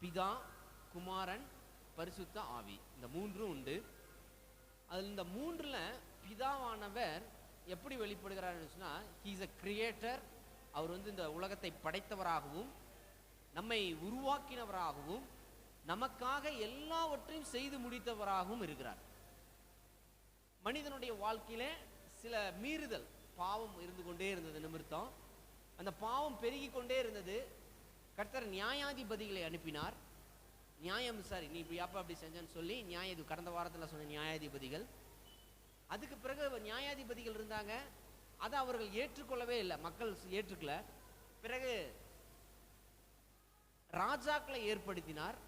பிதா, குமாரன், பரிசுத்த ஆவி, இந்த மூன்றும் உண்டு. அதில் இந்த மூன்றுல பிதாவானவர் எப்படி வெளிப்படுகிறார்னு சொன்னால், ஹி இஸ் அ கிரியேட்டர். அவர் இந்த உலகத்தை படைத்தவராகவும் நம்மை உருவாக்கினவராகவும் நமக்காக எல்லாவற்றையும் செய்து முடித்தவராகவும் இருக்கிறார். மனிதனுடைய வாழ்க்கையில சில மீறுதல், பாவம் இருந்து கொண்டே இருந்தது நிமித்தம் அந்த பாவம் பெருகி கொண்டே இருந்தது. கர்த்தர் நியாயாதிபதிகளை அனுப்பினார். நியாயம் விசாரி, நீ இப்படி அப்படி செஞ்சேன்னு சொல்லி கடந்த வாரத்தில் சொன்ன நியாயாதிபதிகள். அதுக்கு பிறகு நியாயாதிபதிகள் இருந்தாங்க, அதை அவர்கள் ஏற்றுக்கொள்ளவே இல்லை, மக்கள் ஏற்றுக்கல. பிறகு ராஜாக்களை ஏற்படுத்தினார்.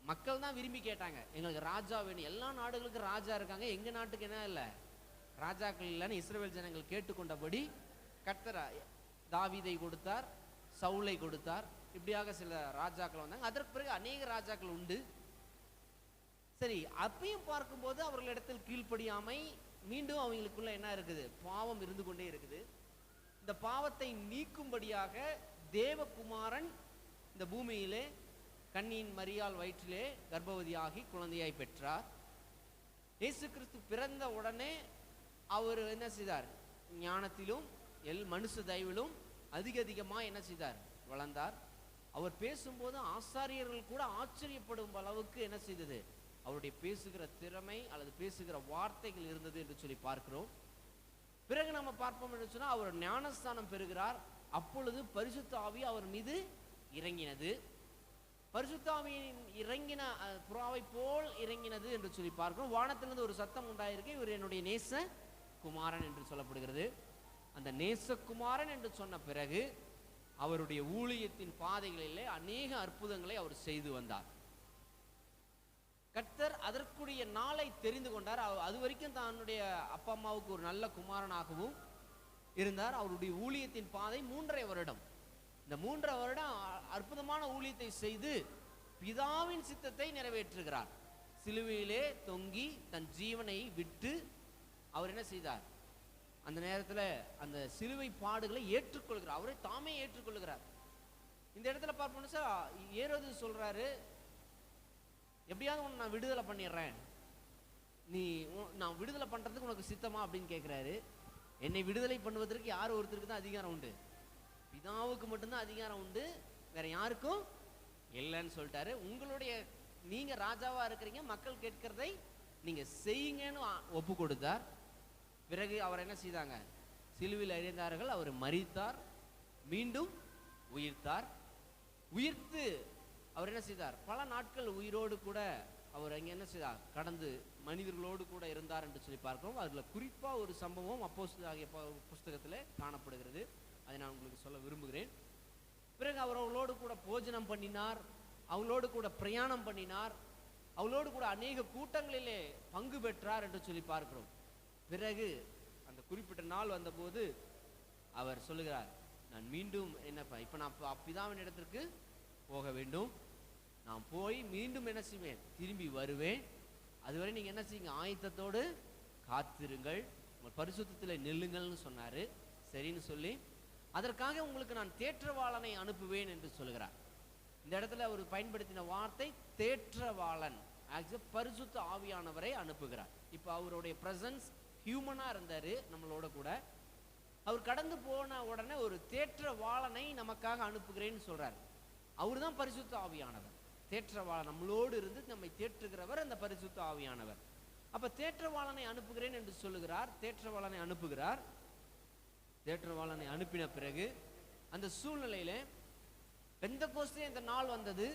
மக்கள் தான் விரும்பி கேட்டாங்க, எங்களுக்கு ராஜா வேணும். எல்லா நாடுகளுக்கும் ராஜா இருக்காங்க, எங்க நாட்டுக்கு என்ன இல்லை, ராஜாக்கள் இல்லைன்னு இஸ்ரவேல் ஜனங்கள் கேட்டுக்கொண்டபடி கர்த்தர் தாவீதை கொடுத்தார், சவுலை கொடுத்தார். இப்படியாக சில ராஜாக்கள் வந்தாங்க. அதற்கு பிறகு அநேக ராஜாக்கள் உண்டு. சரி, அப்பையும் பார்க்கும்போது அவர்களிடத்தில் கீழ்ப்படியாமை, மீண்டும் அவங்களுக்குள்ள என்ன இருக்குது, பாவம் இருந்து கொண்டே இருக்குது. இந்த பாவத்தை நீக்கும்படியாக தேவகுமாரன் இந்த பூமியிலே கன்னியின் மரியாள் வயிற்றிலே கர்ப்பவதியாகி குழந்தையாய் பெற்றார். இயேசு கிறிஸ்து பிறந்த உடனே அவர் என்ன செய்தார், ஞானத்திலும் மனுஷ தயவிலும் அதிகமாக என்ன செய்தார், வளர்ந்தார். அவர் பேசும்போது ஆசாரியர்கள் கூட ஆச்சரியப்படும் அளவுக்கு என்ன செய்தது, அவருடைய பேசுகிற திறமை அல்லது பேசுகிற வார்த்தைகள் இருந்தது என்று சொல்லி பார்க்கிறோம். பிறகு நம்ம பார்ப்போம் என்று சொன்னால், அவர் ஞானஸ்தானம் பெறுகிறார். அப்பொழுது பரிசுத்த ஆவி அவர் மீது இறங்கினது. பரிசுத்த ஆவியின் இறங்கின புறாவை போல் இறங்கினது என்று சொல்லி பார்க்கிறோம். வானத்திலிருந்து ஒரு சத்தம் உண்டாயிருக்கு, இவர் என்னுடைய நேச குமாரன் என்று சொல்லப்படுகிறது. அந்த நேசகுமாரன் என்று சொன்ன பிறகு அவருடைய ஊழியத்தின் பாதைகளிலே அநேக அற்புதங்களை அவர் செய்து வந்தார். கர்த்தர் அதற்குரிய நாளை தெரிந்து கொண்டார். அது வரைக்கும் தன்னுடைய அப்பா அம்மாவுக்கு ஒரு நல்ல குமாரனாகவும் இருந்தார். அவருடைய ஊழியத்தின் பாதை 3.5 வருடம். இந்த 3.5 வருடம் அற்புதமான ஊழியத்தை செய்து பிதாவின் சித்தத்தை நிறைவேற்றுகிறார். சிலுவையிலே தொங்கி தன் ஜீவனை விட்டு அவர் என்ன செய்தார், அந்த நேரத்தில் அந்த சிலுவை பாடுகளை ஏற்றுக்கொள்கிறார். அவரை தாமே ஏற்றுக்கொள்கிறார். இந்த இடத்துல பார்ப்போம்னா சார், ஏரோது சொல்றாரு, எப்படியாவது உன்னை நான் விடுதலை பண்ணிடுறேன், நான் விடுதலை பண்றதுக்கு உனக்கு சித்தமா அப்படின்னு கேட்கிறாரு. என்னை விடுதலை பண்ணுவதற்கு யார் ஒருத்தருக்கு தான் அதிகாரம் உண்டு, பிதாவுக்கு மட்டும்தான் அதிகாரம் உண்டு, வேற யாருக்கும் இல்லைன்னு சொல்லிட்டாரு. நீங்க ராஜாவா இருக்கிறீங்க, மக்கள் கேட்கிறதை நீங்க செய்யுங்கன்னு ஒப்பு கொடுத்தார். பிறகு அவர் என்ன செய்தாங்க, சிலுவையில் அறைந்தார்கள். அவர் மரித்தார், மீண்டும் உயிர்த்தார். உயிர்த்து அவர் என்ன செய்தார், பல நாட்கள் உயிரோடு கூட அவர் அங்கே என்ன செய்தார், கடந்து மனிதர்களோடு கூட இருந்தார் என்று சொல்லி பார்க்கிறோம். அதில் குறிப்பாக ஒரு சம்பவம் அப்போஸ்தலர் ஆகிய புஸ்தகத்தில் காணப்படுகிறது. அதை நான் உங்களுக்கு சொல்ல விரும்புகிறேன். பிறகு அவர் அவளோடு கூட போஜனம் பண்ணினார், அவளோடு கூட பிரயாணம் பண்ணினார், அவளோடு கூட அநேக கூட்டங்களிலே பங்கு பெற்றார் என்று சொல்லி பார்க்கிறோம். பிறகு அந்த குறிப்பிட்ட நாள் வந்தபோது அவர் சொல்லுகிறார், நான் மீண்டும் என்னப்பா, இப்போ நான் பிதாவின் இடத்திற்கு போக வேண்டும், நான் போய் மீண்டும் என்ன செய்வேன், திரும்பி வருவேன். அதுவரை நீங்கள் என்ன செய்யுங்க, ஆயத்தத்தோடு காத்திருங்கள், உங்கள் பரிசுத்தத்தில் நில்லுங்கள்னு சொன்னார். சரின்னு சொல்லி அதற்காக உங்களுக்கு நான் தேற்றவாளனை அனுப்புவேன் என்று சொல்கிறார். இந்த இடத்துல அவர் பயன்படுத்தின வார்த்தை தேற்றவாளன், பரிசுத்த ஆவியானவரை அனுப்புகிறார். இப்போ அவருடைய பிரசன்ஸ் ஹியூமனா இருந்தாரு நம்மளோட கூட. அவர் கடந்து போன உடனே ஒரு தேற்றவாளனை நமக்காக அனுப்புகிறேன்னு சொல்றார். அவர் தான் பரிசுத்த ஆவியானவர். தேற்றவாளன் நம்மளோடு இருந்து நம்மை தேற்றுகிறவர் அந்த பரிசுத்த ஆவியானவர். அப்ப தேற்றவாளனை அனுப்புகிறேன் என்று சொல்லுகிறார். தேற்றவாளனை அனுப்புகிறார். தேற்றவாளனை அனுப்பின பிறகு அந்த சூழ்நிலையில பெந்தெகோஸ்தே இந்த நாள் வந்தது.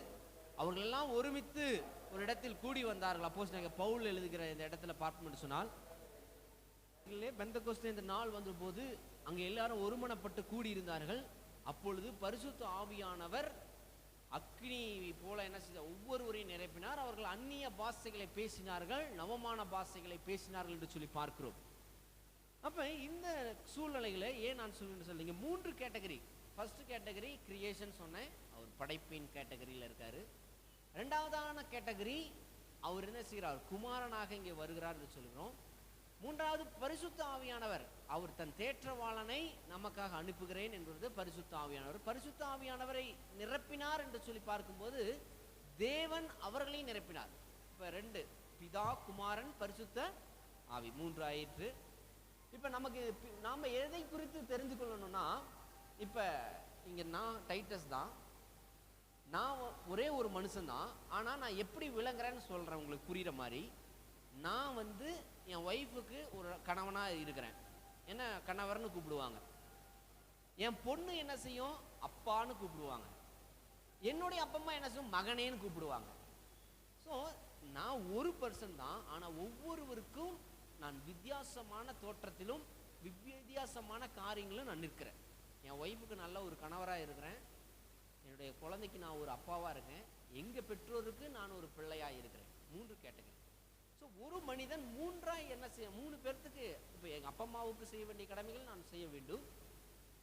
அவர்கள் எல்லாம் ஒருமித்து ஒரு இடத்தில் கூடி வந்தார்கள். அப்போஸ்தலனாகிய பவுல் எழுதுகிற இந்த இடத்துல பார்ப்போம் என்று சொன்னால், பெந்தெகோஸ்தே இந்த நாள் வந்த போது அங்கே எல்லாரும் ஒருமனப்பட்டு கூடியிருந்தார்கள். அப்பொழுது பரிசுத்த ஆவியானவர் அக்னி போல என்ன செய்தார், ஒவ்வொருவரையும் நிரப்பினார். அவர்கள் அந்நிய பாஷைகளை பேசினார்கள், நவமான பாஷைகளை பேசினார்கள் என்று சொல்லி பார்க்கிறோம். அப்ப இந்த சூழ்நிலைகளை ஏன் நான் சொல்லுங்க, 3 கேட்டகரி. ஃபர்ஸ்ட் கேட்டகரி கிரியேஷன் சொன்னேன், அவர் படைப்பின் கேட்டகரியில் இருக்காரு. 2வதான கேட்டகரி அவர் என்ன செய்கிறார், குமாரனாக இங்கே வருகிறார் என்று சொல்கிறோம். 3வது பரிசுத்த ஆவியானவர், அவர் தன் தேற்றவாளனை நமக்காக அனுப்புகிறேன் என்பது பரிசுத்த ஆவியானவர். பரிசுத்த ஆவியானவரை நிரப்பினார் என்று சொல்லி பார்க்கும்போது தேவன் அவர்களையும் நிரப்பினார். இப்ப 2 பிதா, குமாரன், பரிசுத்த ஆவி 3 ஆயிற்று. இப்ப நமக்கு நாம எதை குறித்து தெரிந்து கொள்ளணும்னா, இப்ப இங்க நான் டைட்டஸ் தான், நான் ஒரே ஒரு மனுஷன் தான். ஆனா நான் எப்படி விளங்குறேன்னு சொல்றேன் உங்களுக்கு புரியுற மாதிரி. நான் வந்து என் ஒய்ஃபுக்கு ஒரு கணவனா இருக்கிறேன், என்ன கணவர்னு கூப்பிடுவாங்க. என் பொண்ணு என்ன செய்யும், அப்பான்னு கூப்பிடுவாங்க. என்னுடைய அப்பா அம்மா என்ன செய்யும், மகனேன்னு கூப்பிடுவாங்க. ஸோ நான் ஒரு பர்சன் தான், ஆனா ஒவ்வொருவருக்கும் நான் வித்தியாசமான தோற்றத்திலும் வித்தியாசமான காரியங்களும் நான் நிற்கிறேன். என் ஒய்ஃபுக்கு நல்ல ஒரு கணவராக இருக்கிறேன், என்னுடைய குழந்தைக்கு நான் ஒரு அப்பாவாக இருக்கேன், எங்கள் பெற்றோருக்கு நான் ஒரு பிள்ளையாக இருக்கிறேன். 3 கேட்டகரி. ஸோ ஒரு மனிதன் 3ஆக என்ன செய்ய, 3 பேர்த்துக்கு, இப்போ எங்கள் அப்பா அம்மாவுக்கு செய்ய வேண்டிய கடமைகள் நான் செய்ய வேண்டும்,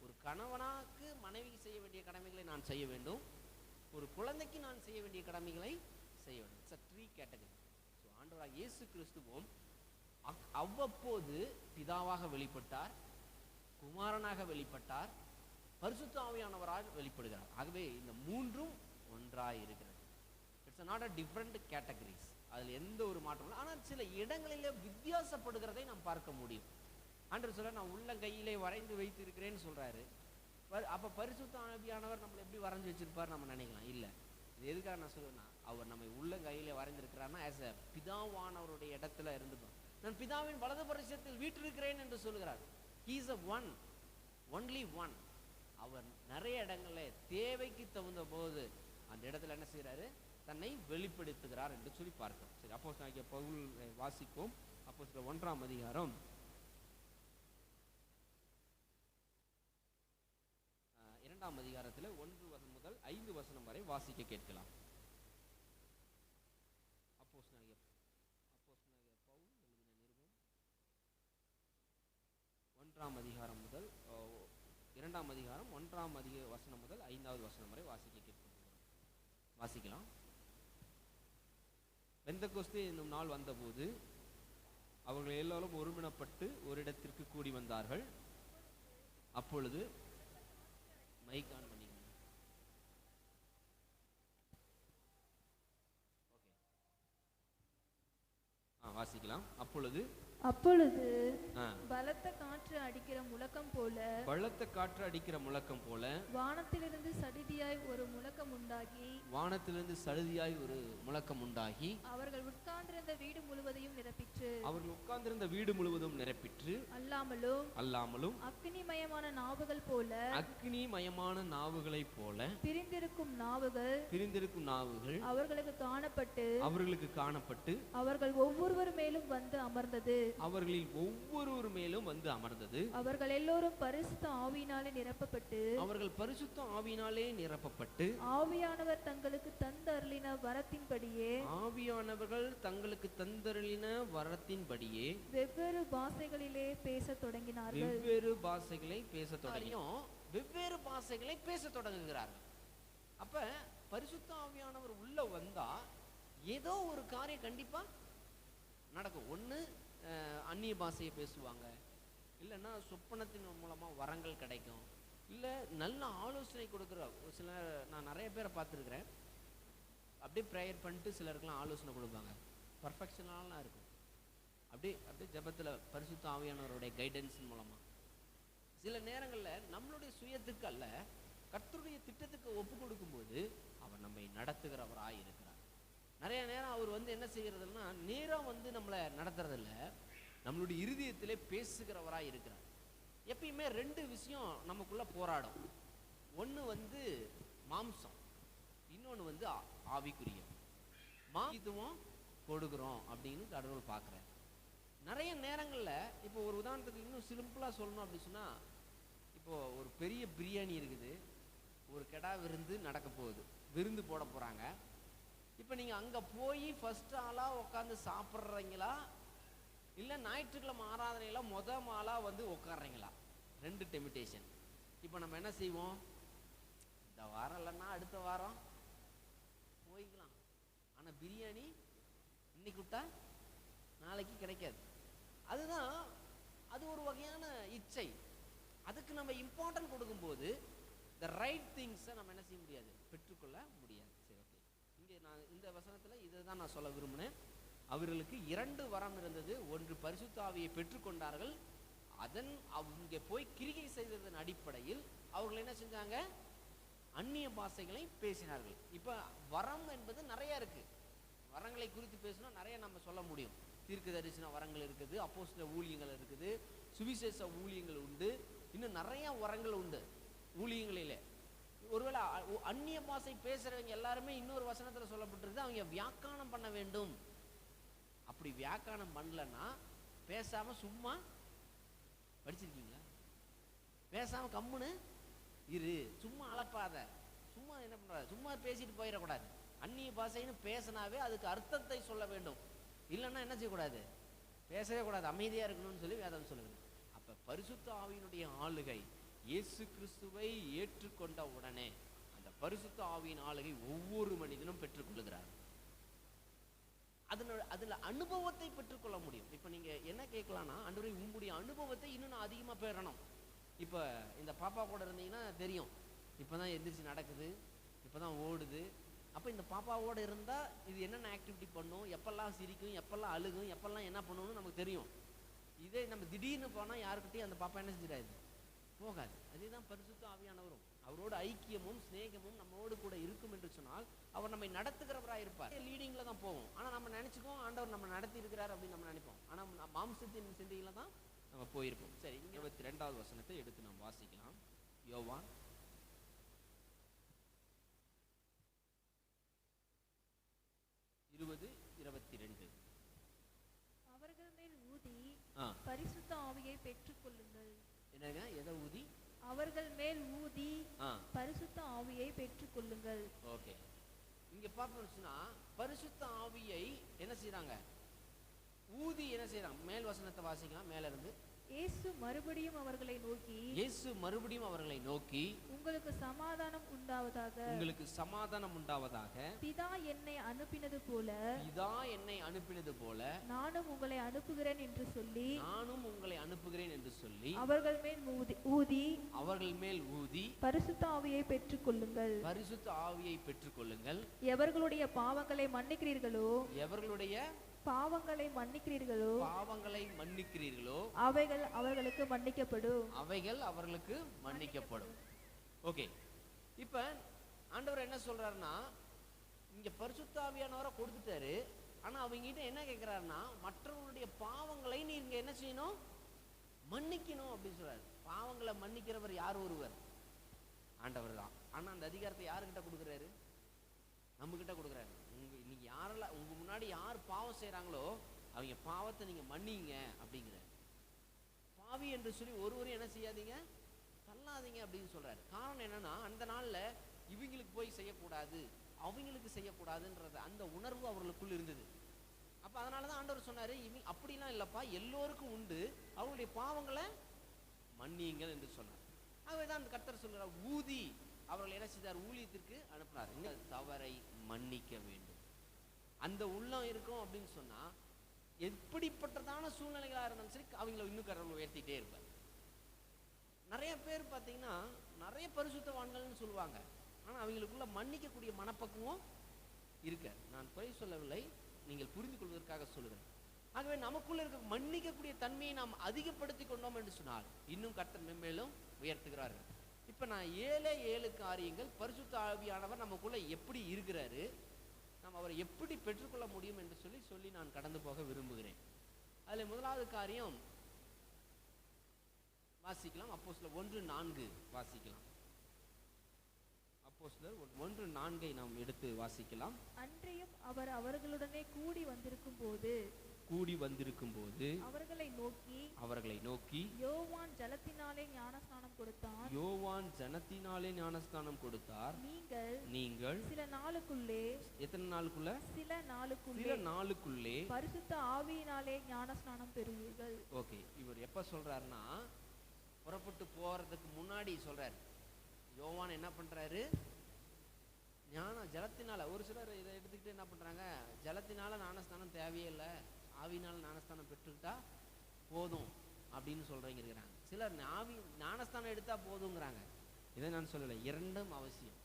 ஒரு கணவனாக்கு மனைவிக்கு செய்ய வேண்டிய கடமைகளை நான் செய்ய வேண்டும், ஒரு குழந்தைக்கு நான் செய்ய வேண்டிய கடமைகளை செய்ய வேண்டும். It's 3 category. ஸோ ஆண்டவராக இயேசு கிறிஸ்துவும் அவ்வப்போது பிதாவாக வெளிப்பட்டார், குமாரனாக வெளிப்பட்டார், பரிசுத்த ஆவியானவராக வெளிப்படுகிறார். ஆகவே இந்த 3ம் ஒன்றாய் இருக்கிறது. It's not a different categories, அதில் எந்த ஒரு மாற்றம் இல்லை. ஆனால் சில இடங்களிலே வித்தியாசப்படுகிறதை நாம் பார்க்க முடியும். ஆண்டவர் சொல்ல, நான் உள்ளங்கையிலே வரைந்து வைத்து இருக்கிறேன்னு சொல்றாரு. அப்ப பரிசுத்த ஆவியானவர் நம்மளை எப்படி வரைஞ்சு வச்சிருப்பார் நம்ம நினைக்கலாம். இல்லை, இது எதுக்காக நான் சொல்லுவேன்னா, அவர் நம்மை உள்ளங்கையிலே வரைந்திருக்கிறார்னா ஆஸ் அ பிதாவானவருடைய இடத்துல இருந்துக்கும். நான் பிதாவின் வலது பரிசத்தில் வீற்றிருக்கிறேன் என்று சொல்லுகிறார். He is a one, only one. அவர் நிறைய இடங்கள்ல தேவைக்கு தகுந்த போது அந்த இடத்துல என்ன செய்யறாரு, தன்னை வெளிப்படுத்துகிறார் என்று சொல்லி பார்க்கிறோம். சரி, அப்போஸ்தலனாகிய பவுல் வாசிப்போம். அப்போஸ்தலர் 1ஆம் அதிகாரம் 2ஆம் அதிகாரத்தில் 1 வசனம் முதல் 5 வசனம் வரை வாசிக்க கேட்கலாம். அப்போஸ்தலனாகிய பவுல் எழுதின நிருபம் 1ஆம் அதிகாரம் முதல் 2ஆம் அதிகாரம் 1ஆம் வசனம் முதல் 5வது வசனம் வரை வாசிக்க கேட்கிறோம். வாசிக்கலாம். பெந்தெகோஸ்தே என்னும் நாள் வந்தபோது அவர்கள் எல்லாரும் ஒருமினப்பட்டு ஒரு இடத்திற்கு கூடி வந்தார்கள். அப்பொழுது மைக் ஆன் பண்ணிங்க. வாசிக்கலாம். அப்பொழுது பலத்த காற்று அடிக்கிற முழக்கம் போல வானத்திலிருந்து சடிதியாய் ஒரு முழக்கம் உண்டாகி அவர்கள் உட்கார்ந்திருந்த வீடு முழுவதும் நிரப்பிற்று. அல்லாமலும் அக்னிமயமான நாவுகளைப் போல பிரிந்திருக்கும் நாவுகள் அவர்களுக்கு காணப்பட்டு அவர்கள் ஒவ்வொருவர் மேலும் வந்து அமர்ந்தது. அவர்கள் எல்லோரும் பரிசுத்த ஆவியினாலே நிரப்பப்பட்டு ஆவியானவர் தங்களுக்கு தந்தருளின வரத்தின்படியே வெவ்வேறு பாஷைகளிலே பேசத் தொடங்கினார்கள். வெவ்வேறு பாஷைகளை பேசத் தொடங்குகிறார்கள். அப்ப பரிசுத்த ஆவியானவர் உள்ள வந்தா ஏதோ ஒரு காரியம் கண்டிப்பா நடக்கும். ஒண்ணு அந்நிய பாஷையை பேசுவாங்க, இல்லைன்னா சொப்பனத்தின் மூலமா வரங்கள் கிடைக்கும், இல்லை நல்ல ஆலோசனை கொடுக்குற சில, நான் நிறைய பேரை பார்த்துருக்குறேன். அப்படியே ப்ரேயர் பண்ணிட்டு சிலருக்குலாம் ஆலோசனை கொடுப்பாங்க, பர்ஃபெக்ஷனாலாம் இருக்கும். அப்படியே ஜபத்தில் பரிசுத்த ஆவியானவருடைய கைடன்ஸ் மூலமா. சில நேரங்களில் நம்மளுடைய சுயத்துக்கு அல்ல, கர்த்தருடைய திட்டத்துக்கு ஒப்பு கொடுக்கும்போது அவர் நம்மை நடத்துகிறவராய் இருக்கிறார். நிறைய நேரம் அவர் என்ன செய்யறதுன்னா, நேரம் நம்மளை நடத்துறதில்ல, நம்மளுடைய இருதயத்திலே பேசுகிறவராய் இருக்கிறார். எப்பயுமே 2 விஷயம் நமக்குள்ள போராடும். ஒன்று மாம்சம், இன்னொன்று ஆவிக்குரிய. மாம்சத்துவம் கொடுக்குறோம் அப்படின்னு கடவுள் பார்க்குறார். நிறைய நேரங்களில் இப்போ ஒரு உதாரணத்துக்கு இன்னும் சிம்பிளாக சொல்லணும் அப்படின்னு சொன்னால், இப்போ ஒரு பெரிய பிரியாணி இருக்குது, ஒரு கெடா விருந்து நடக்க போகுது, விருந்து போட போகிறாங்க. இப்போ நீங்கள் அங்கே போய் ஃபர்ஸ்ட் ஆளாக உட்காந்து சாப்பிட்றீங்களா, இல்லை ஞாயிற்றுக்கிழமை ஆராதனையில் ஆளாக உட்காடுறீங்களா? 2 டெமிடேஷன். இப்போ நம்ம என்ன செய்வோம், இந்த வாரம் இல்லைன்னா அடுத்த வாரம் போய்க்கலாம். ஆனால் பிரியாணி இன்னைக்கு விட்டா நாளைக்கு கிடைக்காது. அதுதான், அது ஒரு வகையான இச்சை. அதுக்கு நம்ம இம்பார்ட்டன்ட் கொடுக்கும்போது த ரைட் திங்ஸை நம்ம என்ன செய்ய முடியாது, பெற்றுக்கொள்ள முடியாது. சரி, ஓகே. இங்கே நான் நான் இந்த வசனத்துல இதை தான் நான் சொல்ல விரும்பினேன். அவர்களுக்கு 2 வரம் இருந்தது. ஒன்று பரிசுத்த ஆவியை பெற்றுக்கொண்டார்கள். அதன் அவங்க போய் கிரியை செய்ததன் அடிப்படையில் அவர்கள் என்ன செஞ்சாங்க? அந்நிய பாஷைகளை பேசினார்கள். இப்ப வரம் என்பது நிறைய இருக்கு. வரங்களை குறித்து பேசினா நிறைய நம்ம சொல்ல முடியும். தீர்க்க தரிசன வரங்கள் இருக்குது, அப்போஸ்தல ஊழியங்கள் இருக்குது, சுவிசேஷ ஊழியங்கள் உண்டு, இன்னும் நிறைய வரங்கள் உண்டு ஊழியங்களிலே. ஒருவேளை அந்நிய பாஷை பேசுறவங்க எல்லாருமே இன்னொரு வசனத்துல சொல்லப்பட்டிருக்கு, அவங்க வியாக்கானம் பண்ண வேண்டும். அப்படி வியாக்கானம் பண்ணலன்னா பேசாம சும்மா படிச்சிருக்கீங்களா? பேசாம கம்முன்னு இரு, சும்மா அலப்பாத, சும்மா என்ன பண்ற, சும்மா பேசிட்டு போயிடக்கூடாது. அந்நிய பாஷைன்னு பேசினாவே அதுக்கு அர்த்தத்தை சொல்ல வேண்டும். இல்லைன்னா என்ன செய்யக்கூடாது? பேசவே கூடாது, அமைதியா இருக்கணும்னு சொல்லி வேதம் சொல்லுங்க. அப்ப பரிசுத்த ஆவியினுடைய ஆளுகை, இயேசு கிறிஸ்துவை ஏற்றுக்கொண்ட உடனே அந்த பரிசுத்த ஆவியின் ஆளுகை ஒவ்வொரு மனிதனும் பெற்றுக்கொள்ளுகிறார். அதுல அனுபவத்தை பெற்றுக்கொள்ள முடியும். இப்ப நீங்க என்ன கேட்கலாம்னா, ஆண்டவரே உங்களுடைய அனுபவத்தை இன்னும் நான் அதிகமா பெறணும். இப்ப இந்த பாப்பா கூட இருந்தீங்கன்னா தெரியும், இப்பதான் எந்திரிச்சு நடக்குது, இப்பதான் ஓடுது. அப்ப இந்த பாப்பாவோட இருந்தா இது என்னென்ன ஆக்டிவிட்டி பண்ணும், எப்பெல்லாம் சிரிக்கும், எப்பெல்லாம் அழுகும், எப்பெல்லாம் என்ன பண்ணணும்னு நமக்கு தெரியும். இதே நம்ம திடீர்னு போனா யாருக்கிட்டையும் அந்த பாப்பா என்ன செஞ்சிடாது, போகாது. அதேதான் பரிசுத்த ஆவியானவரும். அவரோட ஐக்கியமும் சிநேகமும் நம்மோடு கூட இருக்கும் என்று சொன்னால் அவர் நம்மை நடத்துகிறவராக இருப்பார். லீடிங்ல தான் போவோம். ஆனா நம்ம நினைச்சுக்கோம் ஆண்டவர் நம்ம நடத்தி இருக்கிறார் அப்படின்னு நம்ம நினைப்போம். ஆனா மாம்சத்தின் சிந்தையில தான் நம்ம போயிருப்போம். சரி, 22வது வசனத்தை எடுத்து நாம் வாசிக்கலாம். யோவான் 20:22. அவர்கள் மேல் ஊதி பரிசுத்த ஆவியை பெற்றுக்கொள்ளுங்கள். என்னங்க? எதை ஊதி? அவர்கள் மேல் ஊதி பரிசுத்த ஆவியை பெற்றுக்கொள்ளுங்கள். ஓகே, இங்க பார்த்தோம்னா பரிசுத்த ஆவியை என்ன செய்யறாங்க? ஊதி என்ன செய்யறாங்க? மேல் வசனத்தை வாசிக்கலாம், மேல இருந்து. இயேசு மறுபடியும் அவர்களை நோக்கி உங்களுக்கு சமாதானம் உண்டாவதாக, பிதா என்னை அனுப்பினது போல நானும் உங்களை அனுப்புகிறேன் என்று சொல்லி அவர்கள் மேல் ஊதி பரிசுத்த ஆவியை பெற்றுக்கொள்ளுங்கள். எவர்களுடைய பாவங்களை மன்னிக்கிறீர்களோ அவைகள் அவர்களுக்கு மன்னிக்கப்படும். ஓகே, இப்ப ஆண்டவர் என்ன சொல்றாருன்னா, இங்க பரிசுத்த ஆவியானவரை கொடுத்துட்டாரு. ஆனா அவங்க கிட்ட என்ன கேட்கிறாருன்னா, மற்றவர்களுடைய பாவங்களை நீங்க என்ன செய்யணும்? மன்னிக்கணும் அப்படின்னு சொல்றாரு. பாவங்களை மன்னிக்கிறவர் யார்? ஒருவர், ஆண்டவர் தான். ஆனா அந்த அதிகாரத்தை யாருக்கிட்ட கொடுக்குறாரு? நம்ம கிட்ட கொடுக்குறாரு. நீங்க யாரெல்லாம் உங்க முன்னாடி யார் பாவம் செய்யறாங்களோ அவங்க பாவத்தை நீங்க மன்னிங்க அப்படிங்கிற. பாவி என்று சொல்லி ஒருவரையும் என்ன செய்யாதீங்க, தள்ளாதீங்க அப்படின்னு சொல்றாரு. காரணம் என்னன்னா, அந்த நாள்ல இவங்களுக்கு போய் செய்யக்கூடாது, அவங்களுக்கு செய்யக்கூடாதுன்றது அந்த உணர்வு அவர்களுக்குள் இருந்தது. அப்ப அதனாலதான் ஆண்டவர் சொன்னாரு, இவங்க அப்படிலாம் இல்லப்பா, எல்லோருக்கும் உண்டு, அவங்களுடைய பாவங்களை மன்னியுங்கள் என்று சொன்னார். ஆகவேதான் அந்த கர்த்தர் சொல்றார், ஊதி அவர்கள் என்ன செய்தார்? ஊழியத்திற்கு அனுப்பினார். இந்த தவறை மன்னிக்க வேண்டும். அந்த உள்ளம் இருக்கும் அப்படின்னு சொன்னா எப்படிப்பட்டதான சூழ்நிலைகளா இருந்தாலும் சரி அவங்கள இன்னும் கடவுள் உயர்த்திட்டே இருப்பார். நிறைய பேர் பார்த்தீங்கன்னா நிறைய பரிசுத்தவான்கள்னு சொல்லுவாங்க, ஆனா அவங்களுக்குள்ள மன்னிக்கக்கூடிய மனப்பக்குவம் இருக்க. நான் குறை சொல்லவில்லை, நீங்கள் புரிந்து கொள்வதற்காக சொல்லுகிறேன். ஆகவே நமக்குள்ள இருக்க மன்னிக்கக்கூடிய தன்மையை நாம் அதிகப்படுத்தி கொண்டோம் என்று சொன்னால் இன்னும் கர்த்தர் மென்மேலும் உயர்த்துகிறார்கள். இப்ப நான் 7 காரியங்கள் பரிசுத்த ஆவியானவர் நமக்குள்ள எப்படி இருக்கிறாரு, நாம் அவரை எப்படி பெற்றுக்கொள்ள முடியும் என்று சொல்லி நான் கடந்து போக விரும்புகிறேன். அதுல முதலாவது காரியம் வாசிக்கலாம். அப்போஸ்தலர் 1:4 வாசிக்கலாம். அப்போஸ்தலர் 1:4 நாம் எடுத்து வாசிக்கலாம். அன்றையும் அவர் அவர்களுடனே கூடி வந்திருக்கும் போது அவர்களை நோக்கி யோவான் ஜலத்தினாலே ஞானஸ்நானம் கொடுத்தார். நீங்கள் சில நாளுக்குள்ளே, எத்தனை நாளுக்குள்ள? சில நாளுக்குள்ளே பரிசுத்த ஆவியினாலே ஞானஸ்நானம் பெறுவீர்கள். ஓகே, இவர் எப்ப சொல்றாருன்னா புறப்பட்டு போறதுக்கு முன்னாடி சொல்றாரு. யோவான் என்ன பண்றாரு? ஜலத்தினால, ஒரு சிலர் இதை எடுத்துக்கிட்டு என்ன பண்றாங்க, ஜலத்தினால ஞானஸ்நானம் தேவையே இல்லை, ஆவியினால ஞானஸ்தானம் பெற்றுக்கிட்டா போதும் அப்படின்னு சொல்றவங்க இருக்கிறாங்க. சிலர் ஞானஸ்தானம் எடுத்தா போதுங்கிறாங்க. இதை நான் சொல்லலை, இரண்டும் அவசியம்.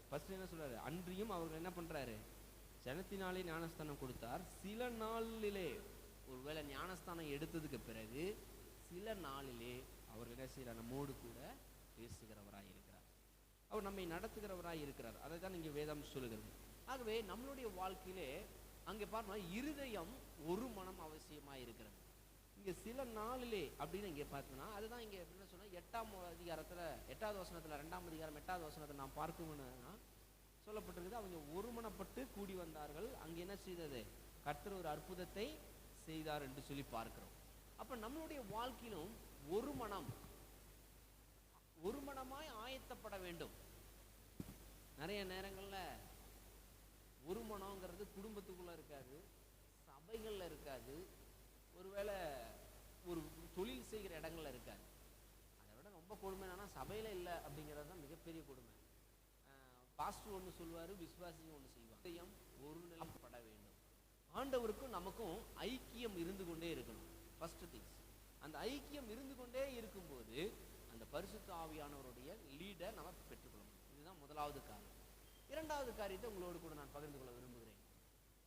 ஃபர்ஸ்ட் என்ன சொல்றாரு, அன்றியும் அவர்கள் என்ன பண்றாரு, ஜனத்தினாலே ஞானஸ்தானம் கொடுத்தார். சில நாளிலே, ஒருவேளை ஞானஸ்தானம் எடுத்ததுக்கு பிறகு சில நாளிலே அவர் என்ன செய்யறார், நம்மோடு கூட பேசுகிறவராய் இருக்கிறார், அவர் நம்மை நடத்துகிறவராய் இருக்கிறார். அதை தான் இங்கே வேதம் சொல்லுகிறது. ஆகவே நம்மளுடைய வாழ்க்கையிலே அங்கே பார்த்தோம்னா இருதயம் ஒரு மனம் அவசியமாக இருக்கிறது. இங்கே சில நாளிலே அப்படின்னு இங்கே பார்த்தோம்னா அதுதான் இங்கே என்ன சொன்னால் 8ஆம் அதிகாரத்தில் 8வது வசனத்தில் 2ஆம் அதிகாரம் 8வது வசனத்தில் நாம் பார்க்கணும்னா சொல்லப்பட்டிருக்குது, அவங்க ஒருமனப்பட்டு கூடி வந்தார்கள், அங்கே என்ன செய்தது, கர்த்தர் ஒரு அற்புதத்தை செய்தார் என்று சொல்லி பார்க்கிறோம். அப்போ நம்மளுடைய வாழ்க்கையிலும் ஒரு மனமாய் ஆயத்தப்பட வேண்டும். நிறைய நேரங்களில் ஒரு மனங்கிறது குடும்பத்துக்குள்ள இருக்காது, சபைகளில் இருக்காது, ஒருவேளை ஒரு தொழில் செய்கிற இடங்கள்ல இருக்காது. அதை விட ரொம்ப கொடுமை என்னன்னா சபையில இல்லை அப்படிங்கிறது தான் மிகப்பெரிய கொடுமை. பாஸ்டர் ஒன்று சொல்வாரு, விசுவாசியும் ஒன்று செய்வாங்க. இதயம் ஒரு நிலைப்பட வேண்டும். ஆண்டவருக்கும் நமக்கும் ஐக்கியம் இருந்து கொண்டே இருக்கணும். ஃபர்ஸ்ட் திங்ஸ், அந்த ஐக்கியம் இருந்து கொண்டே இருக்கும்போது அந்த பரிசுத்த ஆவியானவருடைய லீடை நம்ம பெற்றுக்கொள்ளணும். இதுதான் முதலாவது காரியம். இரண்டாவது காரியத்தை உங்களோடு கூட நான் பகிர்ந்து கொள்ள விரும்புகிறேன்.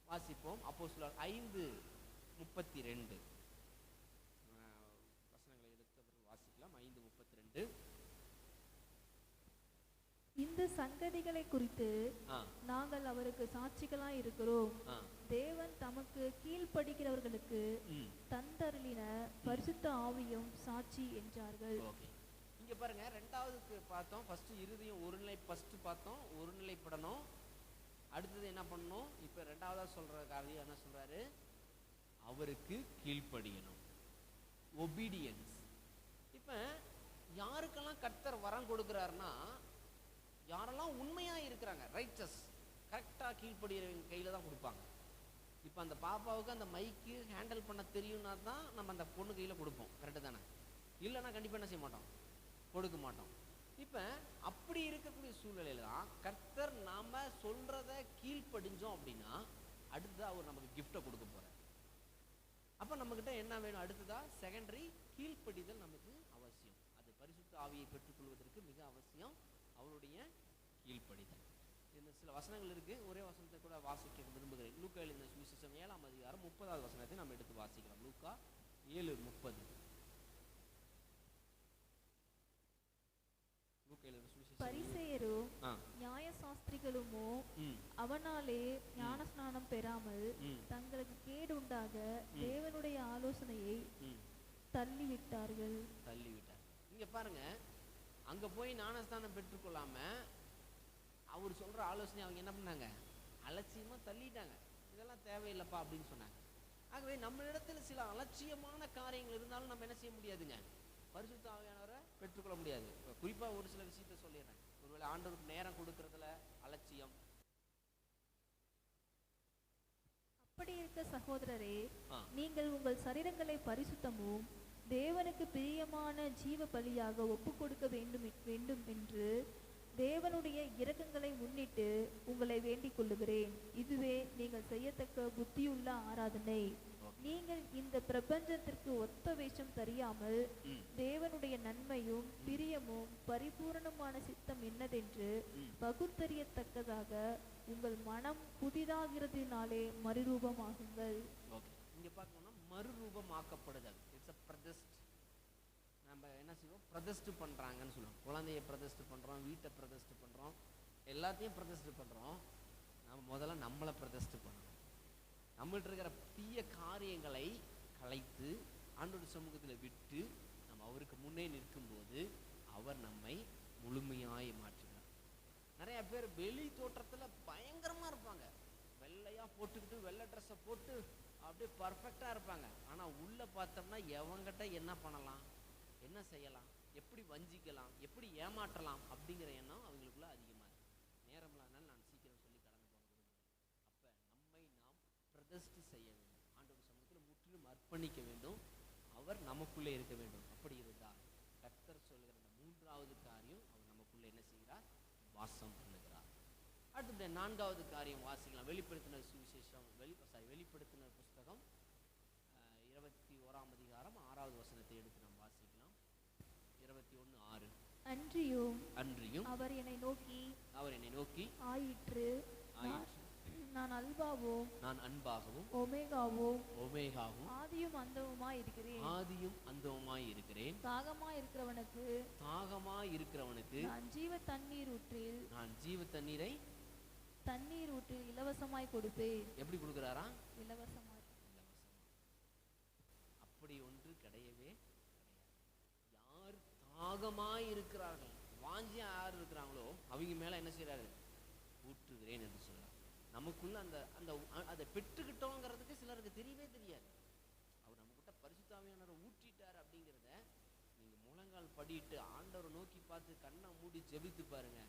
வாசிப்போம். அப்போஸ்தலர் 5:32 வசனங்களை எடுத்தவர்கள் வாசிக்கலாம். 5:32. இந்த சங்கதிகளை குறித்து நாங்கள் அவருக்கு சாட்சிகளாய் இருக்கிறோம். தேவன் தமக்கு கீழ்ப்படுகிறவர்களுக்கு தந்தருளின பரிசுத்த ஆவியும் சாட்சி என்றார்கள். இங்க பாருங்க, ரெண்டாவதுக்கு பார்த்தோம். ஃபர்ஸ்ட் இருதயம் ஒருநிலைப்படணும். அடுத்தது என்ன பண்ணணும், இப்ப ரெண்டாவதா சொல்ற காரியம் என்ன சொல்றாரு, அவருக்கு கீழ்ப்படியணும், ஒபீடியன்ஸ். இப்ப யாருக்கெல்லாம் கர்த்தர் வரம் கொடுக்கிறாருன்னா, யாரெல்லாம் உண்மையா இருக்கிறாங்க, ரைட்டஸ், கரெக்டா கீழ்ப்படுகிறவங்க கையில தான் கொடுப்பாங்க. இப்ப அந்த பாப்பாவுக்கு அந்த மைக்கு ஹேண்டில் பண்ண தெரியும்னா தான் நம்ம அந்த பொண்ணு கையில கொடுப்போம், கரெக்டு தானே? இல்லைன்னா கண்டிப்பா என்ன செய்ய மாட்டோம், கொடுக்க மாட்டோம். இப்ப அப்படி இருக்கக்கூடிய சூழ்நிலையில தான் கர்த்தர் நாம சொல்றத கீழ்ப்படிஞ்சோம் அப்படின்னா அடுத்ததா அவர் நமக்கு கிஃப்டை கொடுக்க போறார். அப்ப நம்ம கிட்ட என்ன வேணும், அடுத்ததா செகண்டரி கீழ்ப்படிதல் நமக்கு அவசியம். அது பரிசுத்த ஆவியை பெற்றுக்கொள்வதற்கு மிக அவசியம், அவருடைய கீழ்ப்படிதல். இந்த சில வசனங்கள் இருக்கு, ஒரே வசனத்தை கூட வாசிக்க விரும்புகிறேன். லூக்கா எழுதின சுவிசேஷம் 7ஆம் அதிகாரம் 30வது வசனத்தை நம்ம எடுத்து வாசிக்கலாம். லூக்கா 7:30. பரிசேயரும் நியாயசாஸ்திரிகளுமோ அவனாலே ஞானஸ்நானம் பெறாமல் தங்களுக்கு கேடு உண்டாக தேவனுடைய ஆலோசனையை தள்ளிவிட்டார்கள். இங்க பாருங்க, அங்க போய் ஞானஸ்நானம் பெற்றுக்கொள்ளாம அவர் சொல்ற ஆலோசனை அவங்க என்ன பண்ணாங்க, அலட்சியமா தள்ளிட்டாங்க. இதெல்லாம் தேவையில்லைப்பா அப்படின்னு சொன்னாங்க. ஆகவே நம்ம இடத்துல சில அலட்சியமான காரியங்கள் இருந்தாலும் நம்ம என்ன செய்ய முடியாதுங்க, பரிசுத்த ஆவியானவரை பெற்றுக்கொள்ள முடியாது. குறிப்பா ஒரு சில விஷயத்த சொல்லிடுறேன். ஒருவேளை ஆண்டவருக்கு நேரம் கொடுக்கறதுல அலட்சியம். அப்படி இருக்க சகோதரரே, நீங்கள் உங்கள் சரீரங்களை பரிசுத்தமும் தேவனுக்கு பிரியமான ஜீவ பலியாக ஒப்பு கொடுக்க வேண்டும் என்று தேவனுடைய இரக்கங்களை முன்னிட்டு உங்களை வேண்டிக் கொள்ளுகிறேன். இதுவே நீங்கள் செய்யத்தக்க புத்தியுள்ள ஆராதனை. நீங்கள் இந்த பிரபஞ்சத்திற்கு ஒத்த வேஷம் தெரியாமல் தேவனுடைய நன்மையும் பிரியமும் பரிபூரணமான சித்தம் என்னதென்று பகுத்தறியத்தக்கதாக உங்கள் மனம் புதிதாகிறதுனாலே மறுரூபமாகுங்கள். இங்க பார்க்கணும்னா மறுரூபமாக்கப்படுதல். It's a பிரதிஷ்ட். நம்ம என்ன செய்வோம், பிரதிஷ்டு பண்றாங்கன்னு சொல்லுவோம். குழந்தைய பிரதிஷ்டு பண்றோம், வீட்டை பிரதிஷ்டு பண்றோம், எல்லாத்தையும் பிரதிஷ்டு பண்றோம். நம்ம முதல்ல நம்மளை பிரதிஷ்டு பண்ணணும். நம்மள்ட்ட இருக்கிற தீய காரியங்களை கலைத்து ஆண்டவருடைய சமூகத்தில் விட்டு நம்ம அவருக்கு முன்னே நிற்கும்போது அவர் நம்மை முழுமையாய் மாற்றுகிறார். நிறைய பேர் வெளி தோற்றத்துல பயங்கரமா இருப்பாங்க, வெள்ளையா போட்டுக்கிட்டு வெள்ளை ட்ரெஸ்ஸை போட்டு அப்படியே பர்ஃபெக்டா இருப்பாங்க. ஆனா உள்ள பார்த்தோம்னா எவங்கிட்ட என்ன பண்ணலாம், என்ன செய்யலாம், எப்படி வஞ்சிக்கலாம், எப்படி ஏமாற்றலாம் அப்படிங்கிற எண்ணம் அவங்களுக்குள்ள அதிகமா இருக்கு. நேரம்லானாலும் நான் சீக்கிரம் சொல்லி கடந்து போக விரும்புகிறேன். அப்ப நம்மை நாம் பிரதிஷ்டை செய்ய வேண்டும், ஆண்டவர் சமூகத்தில் முற்றிலும் அர்ப்பணிக்க வேண்டும், அவர் நமக்குள்ளே இருக்க வேண்டும். அப்படி இருந்தால் கர்த்தர் சொல்கிற அந்த மூன்றாவது காரியம் அவர் நமக்குள்ளே என்ன செய்கிறார், வாசம் பண்ணுகிறார். அடுத்த நான்காவது காரியம் வாசிக்கலாம். வெளிப்படுத்தின சுவிசேஷம் வெளிப்படுத்தின புஸ்தகம் 21ஆம் அதிகாரம் 6வது வசனத்தை எடுத்து நாம் வாசிக்கலாம். 21:6. அன்றியும் அவர் என்னை நோக்கி அவர் என்னை நோக்கி, ஆயிற்று, நான் அல்பாவும் நான் அன்பாகவும் ஒமேகாவும் ஆதியும் அந்தவுமாய் இருக்கிறேன். தாகமாய் இருக்கிறவனுக்கு நான் ஜீவ தண்ணீர் ஊற்றில் இலவசமாய் கொடுப்பேன். எப்படி கொடுக்கிறாரா? இலவசமாய். அப்படி ஒன்று கிடையவே யார் தாகமாய் இருக்கிறார்கள், வாஞ்சியா யார் இருக்கிறாங்களோ அவங்க மேல என்ன செய்யறாரு? ஊற்றுகிறேன் என்று சொல்றார். நமக்குள்ள அந்த அந்த அதை பெற்றுக்கிட்டோங்கிறதுக்கு சிலருக்கு தெரியவே தெரியாது. அவர் நம்ம கிட்ட பரிசுத்த ஆவியானவரை ஊற்றிட்டார் அப்படிங்கிறத நீங்க முழங்கால் படிட்டு ஆண்டவரை நோக்கி பார்த்து கண்ணை மூடி ஜெபித்து பாருங்க.